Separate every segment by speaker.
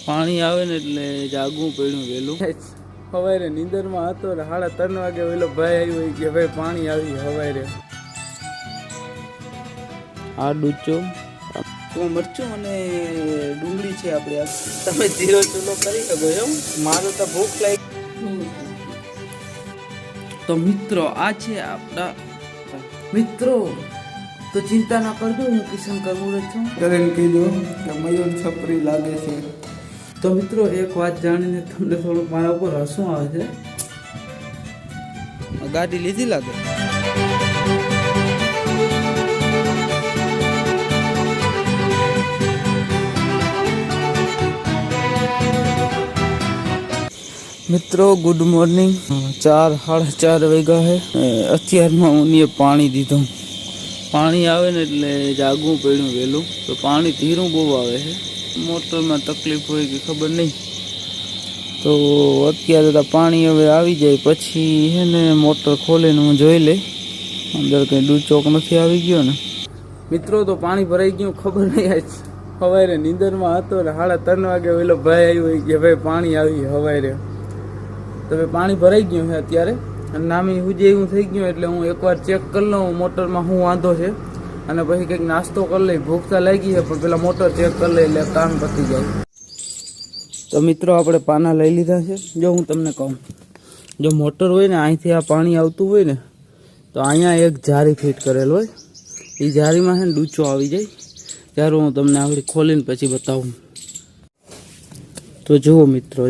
Speaker 1: પાણી આવે ને એટલે જાગવું પડ્યું વહેલું. સવારે નીંદરમાં હતો ને 3:30 વાગે ઓલો ભાઈ આવ્યો કે ભાઈ પાણી આવી સવારે. આ ડૂચો મરચું અને ડુંગળી છે આપણે. તમે જીરો ચૂલો કરી શકો એમ. મારે તો ભૂખ લાગી. તો મિત્રો આ છે આપણા મિત્રો. તો ચિંતા ના કરજો, હું કિશન કરવું છું. કરીને કીધું કે મયુર છપરી લાગે છે. તો મિત્રો એક વાત જાણીને તમને થોડુંક મારા ઉપર હસવું આવે છે. ગાડી લીધી લાગે. મિત્રો ગુડ મોર્નિંગ. 4:30 વાગ્યા છે. અત્યારમાં હું પાણી દીધું. પાણી આવે ને એટલે જાગવું પડ્યું વહેલું. તો પાણી ધીરું બહુ આવે છે. મોટરમાં તકલીફ હોય કે ખબર નહીં. તો અત્યારે તો પાણી હવે આવી જાય પછી છે ને મોટર ખોલીને હું જોઈ લઈ અંદર કંઈ ડૂચોક નથી આવી ગયો ને. મિત્રો તો પાણી ભરાઈ ગયું ખબર નહીં. આજ સવારે નીંદરમાં હતો ને 3:30 વાગે ઓલો ભાઈ આવ્યો કે ભાઈ પાણી આવી સવારે. તો પાણી ભરાઈ ગયું છે અત્યારે. અને નામી હુજે એવું થઈ ગયું એટલે હું એકવાર ચેક કરી લઉં મોટરમાં શું વાંધો છે. અને પછી કંઈક નાસ્તો કરી લઈ. ભૂખ તો લાગી છે પણ પેલા મોટર ચેક કરી લઈ એટલે કામ પતી જાય. તો મિત્રો આપણે પાના લઈ લીધા છે. જો હું તમને કહું, જો મોટર હોય ને અહીંથી આ પાણી આવતું હોય ને તો અહીંયા એક જારી ફિટ કરેલ હોય. એ જારીમાં છે ને ડૂચો આવી જાય. ત્યારે હું તમને આગળ ખોલીને પછી બતાવું. તો જુઓ મિત્રો,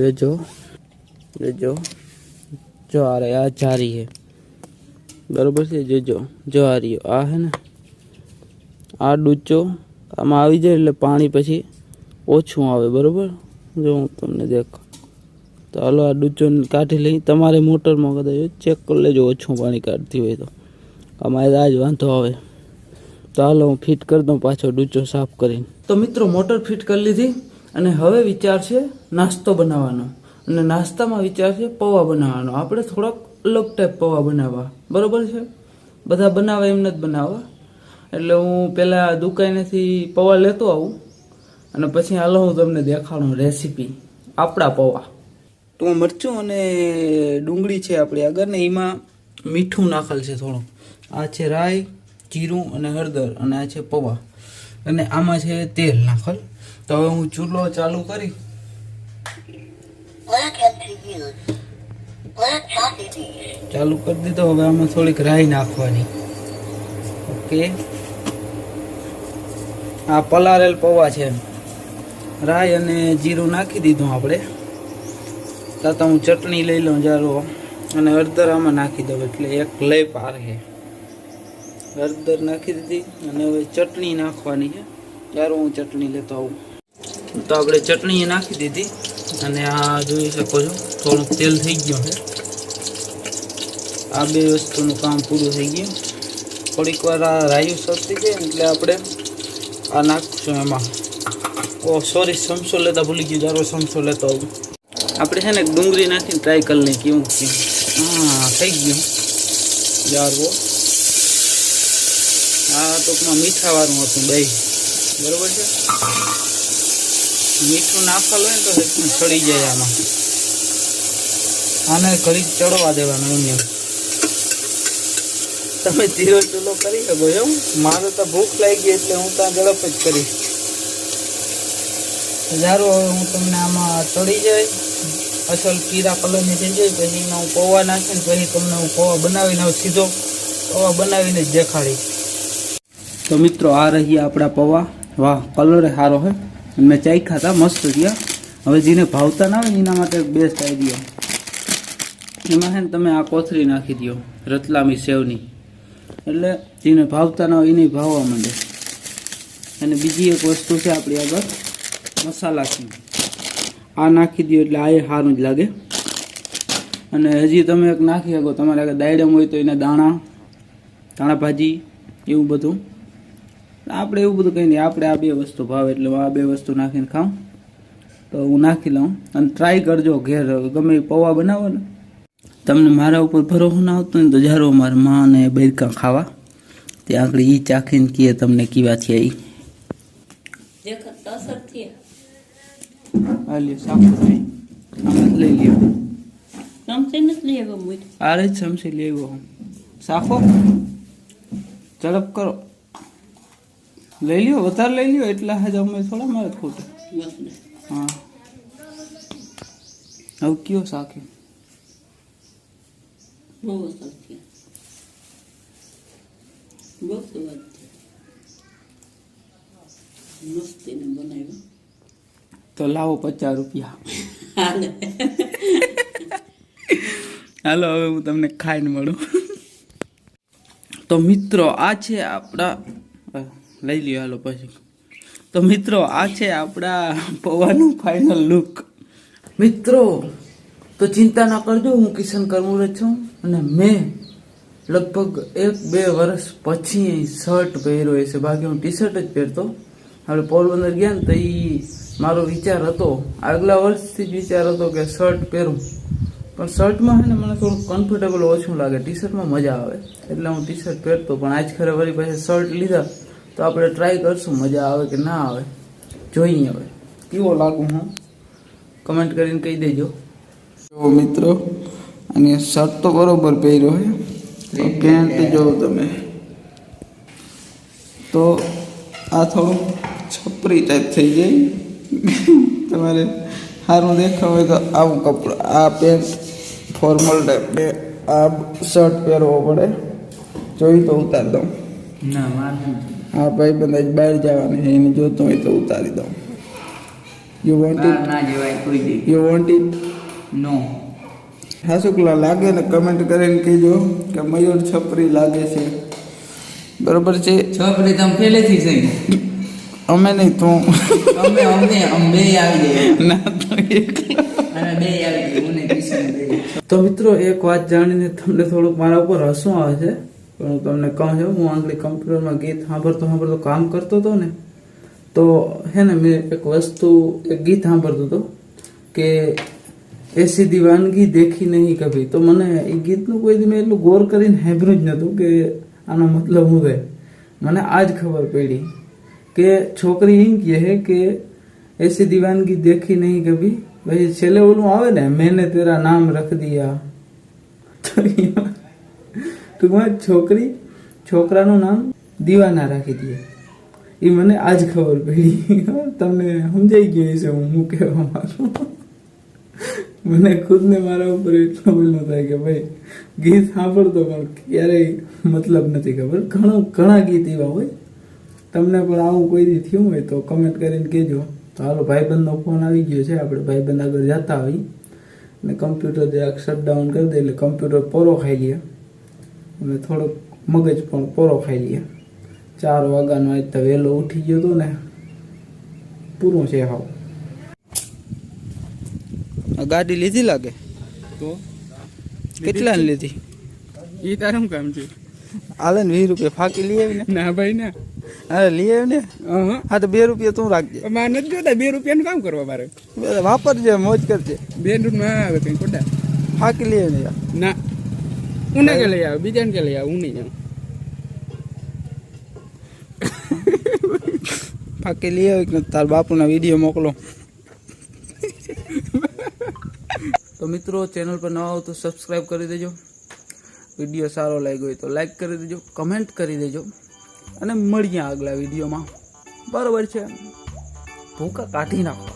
Speaker 1: જો આ જારી છે બરોબર છે. જો આ રહ્યો આ હે ને આ ડૂચો આમાં આવી જાય એટલે પાણી પછી ઓછું આવે બરોબર. જો હું તમને દેખ. તો હાલો આ ડૂચો કાઢી લઈ. તમારે મોટરમાં કદાચ ચેક કરી લેજો ઓછું પાણી કાઢતી હોય તો. અમારે આજ વાંધો આવે. તો હાલો હું ફિટ કરી દઉં પાછો ડૂચો સાફ કરીને. તો મિત્રો મોટર ફિટ કરી લીધી અને હવે વિચાર છે નાસ્તો બનાવવાનો. અને નાસ્તામાં વિચાર છે પૌવા બનાવવાનો. આપણે થોડાક અલગ ટાઈપ પૌવા બનાવવા બરોબર છે. બધા બનાવે એમ નથી બનાવવા. એટલે હું પહેલાં દુકાનેથી પૌવા લેતો આવું અને પછી હાલો હું તમને દેખાડું રેસીપી આપણા પૌવા. તો મરચું અને ડુંગળી છે આપણી આગળ ને એમાં મીઠું નાખેલ છે થોડું. આ છે રાઈ, જીરું અને હળદર અને આ છે પૌવા અને આમાં છે તેલ નાખેલ. તો હવે હું ચૂલો ચાલુ કરી દીધો. હવે આમાં થોડીક રાઈ નાખવાની. ઓકે, આ પલારેલ પૌવા છે. રાઈ અને જીરું નાખી દીધું આપણે. તાતા હું ચટણી લઈ લઉં જારો અને હળદર આમાં નાખી દઉં એટલે એક લઈ પાર છે. હળદર નાખી દીધી અને હવે ચટણી નાખવાની છે. જારો હું ચટણી લેતો આવું. તો આપણે ચટણી નાખી દીધી અને આ જોઈ શકો છો થોડુંક તેલ થઈ ગયું છે. આ બે વસ્તુનું કામ પૂરું થઈ ગયું. થોડીક વાર આ રાયું સળતી જાય એટલે આપણે આ નાખશું એમાં. સોરી, સમસો લેતા ભૂલી ગયું. જારો સમસો લેતો આવું. આપણે છે ને ડુંગળી નાખીને ટ્રાય કરી લઈએ કેવું થયું. હા, થઈ ગયું જારવો. આ ટૂંકમાં મીઠાવાળું હતું દહીં બરોબર છે. મીઠું નાખેલું હોય ને તો સડી જાય આમાં. આને ઘડીક ચડવા દેવાનું એમ. તમે જીરો ચૂલો કરી શકો એમ. મારે તો ભૂખ લાગી એટલે હું ત્યાં ઝડપ જ કરીશ. જારો હવે હું તમને આમાં ચડી જાય અસલ પીળા કલરની થઈ જાય પછી એમાં હું પૌવા નાખીને પછી તમને હું પૌવા બનાવીને સીધો પૌવા બનાવીને જ દેખાડીશ. તો મિત્રો આ રહી આપણા પૌવા. વાહ, કલર સારો છે. મેં ચાખ્યા હતા, મસ્ત રહ્યા. હવે જેને ભાવતા ના હોય એના માટે બેસ્ટ આઈડિયા. એમાં છે ને તમે આ કોથળી નાખી દો રતલામી સેવની. એટલે જેને ભાવતા ના હોય એને ભાવવા માંડે. અને બીજી એક વસ્તુ છે આપણી આગળ મસાલા છે. આ નાખી દો એટલે આ એ સારું જ લાગે. અને હજી તમે એક નાખી શકો તમારે આગળ દાયડમ હોય તો એના દાણા ભાજી એવું બધું. આપણે એવું બધું કંઈ નહીં. આપણે આ બે વસ્તુ ભાવે એટલે આ બે વસ્તુ નાખીને ખાઉં. તો હું નાખી લઉં અને ટ્રાય કરજો ઘેર ગમે પૌવા બનાવો ને. તમને મારા ઉપર ભરોસો ના આવતો ને તો જારો મારા માં અને બૈરકા ખાવા ત્યાં આગળ એ ચાખીને કહે તમને કેવા થયા એ. આ લ્યો સાખો થઈ આમાં જ લઈ લ્યો
Speaker 2: ચમચી નથી લઈ આવ્યો મુઈ
Speaker 1: આ જ ચમચી લેવો હું સાખો ઝડપ કરો લઈ લ્યો વધારે લઈ લ્યો એટલા હજ અમે થોડા મારે ખોટું
Speaker 2: બસ ને
Speaker 1: હા હવે કયો સાખ્યો
Speaker 2: બહુ સરસ છે બહુ સ્વાદ છે મસ્તીને બનાવ્યું
Speaker 1: તો લાવો 50 રૂપિયા
Speaker 2: હાલે
Speaker 1: હાલો હવે હું તમને ખાઈને મળું તો મિત્રો આ છે આપણા લઈ લ્યો હાલો પછી તો મિત્રો આ છે આપણા પૌવાનું ફાઇનલ લુક મિત્રો તો ચિંતા ના કરજો હું કિશન કરમુરત છું અને મેં લગભગ 1-2 વર્ષ પછી શર્ટ પહેર્યો હશે બાકી હું ટી શર્ટ જ પહેરતો આપણે પોરબંદર ગયા ને તો એ મારો વિચાર હતો આગલા વર્ષથી જ વિચાર હતો કે શર્ટ પહેરું પણ શર્ટમાં છે ને મને થોડું કમ્ફર્ટેબલ ઓછું લાગે ટી શર્ટમાં મજા આવે એટલે હું ટી શર્ટ પહેરતો પણ આજ ખરે વળી પાસે શર્ટ લીધા તો આપણે ટ્રાય કરશું મજા આવે કે ના આવે જોઈએ હવે કેવો લાગુ હું કમેન્ટ કરીને કહી દેજો જો મિત્રો અને શર્ટ તો બરોબર પહેર્યો છે પેન્ટ જો તમે તો આ થોડું છપરી ટાઈપ થઈ જાય તમારે સારું દેખાવ હોય તો આવું કપડું આ પેન્ટ ફોર્મલ ટાઈપ આ શર્ટ પહેરવો પડે જોઈ તો ઉતારી દઉં
Speaker 2: ના મારું
Speaker 1: હા ભાઈ બંધ બહાર જવાની છે એને જોતો હોય તો ઉતારી દઉં યુ વોન્ટ ઇટ
Speaker 2: ના જેવાય કોઈ દી
Speaker 1: યુ વોન્ટ ઇટ
Speaker 2: નો
Speaker 1: હા શુક્લા લાગે ને કમેન્ટ કરીને કહેજો કે મયુર છપરી લાગે છે બરોબર છે
Speaker 2: છોકરી તમે પહેલેથી સહી
Speaker 1: અમે નહીં તું
Speaker 2: અમે બે આવી જાય
Speaker 1: ના તો
Speaker 2: અને બે આવી જાય મને કિશન બે
Speaker 1: તો મિત્રો એક વાત જાણીને તમને થોડુંક મારા ઉપર હસવું આવે છે પણ હું તમને કહું છું હું આંગળી કમ્પ્યુટરમાં ગીત સાંભળતો કામ કરતો હતો ને તો હે ને મેં એક ગીત સાંભળતો હતો કે એસી દીવાનગી દેખી નહીં કભી તો મને એ ગીતનું કોઈ દી મેં એટલું ગોર કરીને સાંભળ્યું જ નહોતું કે આનો મતલબ શું છે મને આજ ખબર પડી કે છોકરી એમ કહે છે કે એસી દીવાનગી દેખી નહીં કભી ભાઈ છેલ્લે ઓલું આવે ને મેને તેરા નામ રખ દિયા તો ટૂંકમાં છોકરી છોકરાનું નામ દીવાના રાખી દે એ મને આજ ખબર પડી તમને સમજાઈ ગયું છે હું કહેવા માંગુ મને ખુદને મારા ઉપર એટલો પેલો થાય કે ભાઈ ગીત સાંભળતો પણ ક્યારેય મતલબ નથી ખબર ઘણા ગીત એવા હોય તમને પણ આવું કોઈ દી થયું હોય તો કમેન્ટ કરીને કહેજો તો હાલો ભાઈબંધનો ફોન આવી ગયો છે આપણે ભાઈબંધ આગળ જતા હોય અને કમ્પ્યુટર જરાક શટડાઉન કરી દે એટલે કમ્પ્યુટર પોરો ખાઈ લે અને થોડોક મગજ પણ પોરો ખાઈ લે 4 વાગ્યાનો આજ તો વહેલો ઉઠી ગયો હતો ને પૂરું છે હાવ ગાડી લીધી લાગે
Speaker 3: તો
Speaker 1: કેટલા ને લીધી
Speaker 3: એ તારું કામ છે
Speaker 1: હાલે ને 20 રૂપિયા ફાકી લઈ આવી ને
Speaker 3: ના ભાઈ ના
Speaker 1: અરે લઈ આવી ને હા તો 2 રૂપિયા તું રાખજે
Speaker 3: મારે નથી જોતા 2 રૂપિયાનું કામ કરવા મારે
Speaker 1: વાપરજે મોજ કરજે
Speaker 3: 2 રૂપિયા આવે કઈ ખોટા
Speaker 1: ફાકી લઈ આવી યાર
Speaker 3: ના હું ના કે લઈ આવ બીજાને કે લઈ આવ હું નહીં જાઉં
Speaker 1: ફાકી લઈ આવી કે તાર બાપુના વિડીયો મોકલો તો મિત્રો ચેનલ પર નવા હો તો સબસ્ક્રાઈબ કરી દેજો વિડીયો સારો લાગ્યો હોય તો લાઈક કરી દેજો કમેન્ટ કરી દેજો અને મળીએ આગલા વિડીયોમાં બરાબર છે ભૂકા કાઢી નાખો